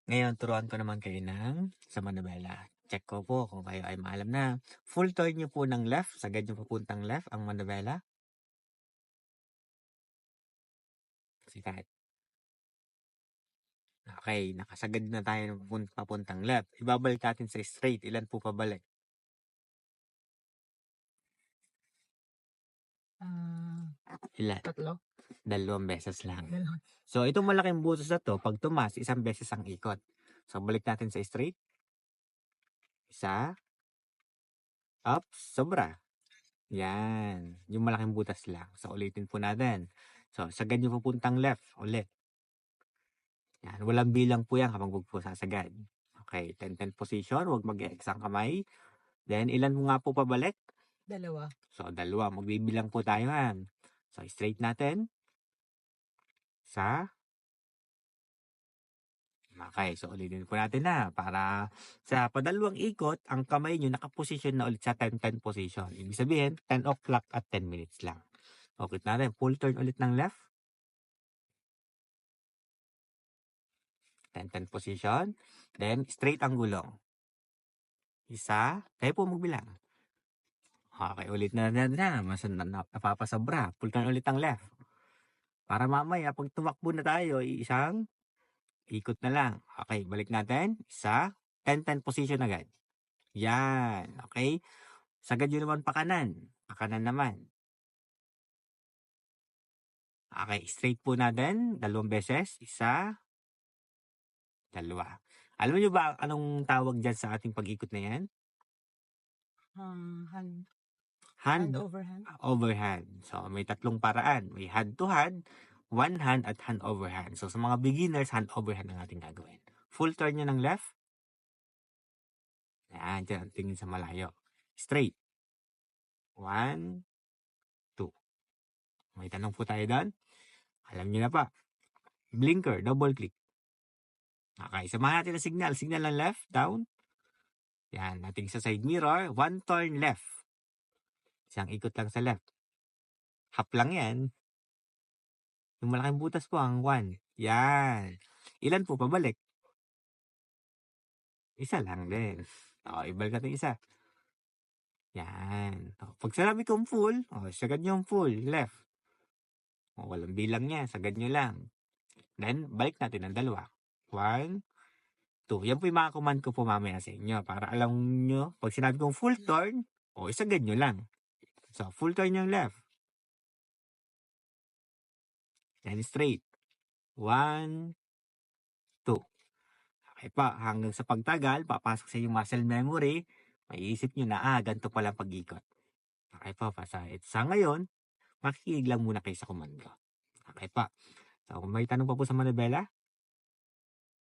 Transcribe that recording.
Ngayon turuan ko naman kayo ng sa manobela. Check ko po kung kayo ay maalam na. Full turn niyo po ng left, sagad yung papuntang left ang manobela. Sikat. Okay, nakasagad na tayo ng papuntang left. Ibabalik natin sa straight. Ilan po pabalik? Ilan? Tatlo. 2 beses lang. Dalawa. So, itong malaking butas na to, pag tumas, 1 beses ang ikot. So, balik natin sa straight. Isa. Up. Sobra. Yan. Yung malaking butas lang. So, ulitin po natin. So, sagad yung papuntang left. Ulit. Yan. Walang bilang po yan kapag huwag po sasagad. Okay. 10-10 position. Huwag mag-e-X ang kamay. Then, ilan mo nga po pabalik? Dalawa. So, 2. Magbibilang po tayo yan. So, straight natin. Isa. Okay, so ulitin po natin na para sa padalawang ikot, ang kamay nyo nakaposisyon na ulit sa 10-10 position. Ibig sabihin, 10 o'clock at 10 minutes lang. Okay natin, full turn ulit ng left. 10-10 position. Then, straight ang gulong. Isa. Kayo po magbilang. Okay, ulit na napapasobra. Full turn ulit ang left. Para mamaya, pag tumakbo na tayo, isang ikot na lang. Okay, balik natin. Isa. 10-10 position agad. Yan. Okay. Sagad yun naman pakanan. Pakanan naman. Okay, straight po natin. 2 beses. Isa. 2. Alam niyo ba anong tawag dyan sa ating pag-ikot na yan? Hand Hand overhand. overhand. So, may 3 paraan. May hand to hand, one hand, at hand overhand. So, sa mga beginners, hand overhand ang ating gagawin. Full turn nyo ng left. Yan, dyan. Tingin sa malayo. Straight. 1, 2. May tanong po tayo doon. Alam niyo na pa. Blinker, double click. Okay, samahan natin ang signal. Signal ng left, down. Yan, nating sa side mirror. 1 turn left. Isang ikot lang sa left. Half lang yan. Yung malaking butas po ang 1. Yan. Ilan po pabalik? Isa lang din. O, ibalik natin isa. Yan. O, pag sinabi kong full, sagad nyo yung full, left. O, walang bilang niya, sagad nyo lang. Then, balik natin ang 2. 1, 2. Yan po yung mga command ko po mamaya sa inyo. Para alam nyo, pag sinabi kong full turn, isagad nyo lang. So, full turn yung left. Then, straight. 1, 2. Okay pa, hanggang sa pagtagal, papasok sa yung muscle memory, maiisip nyo na, ganito pala pag-ikot. Okay pa, sa ngayon, makikinig lang muna kayo sa command ko. Okay pa. So, kung may tanong pa po sa manibela,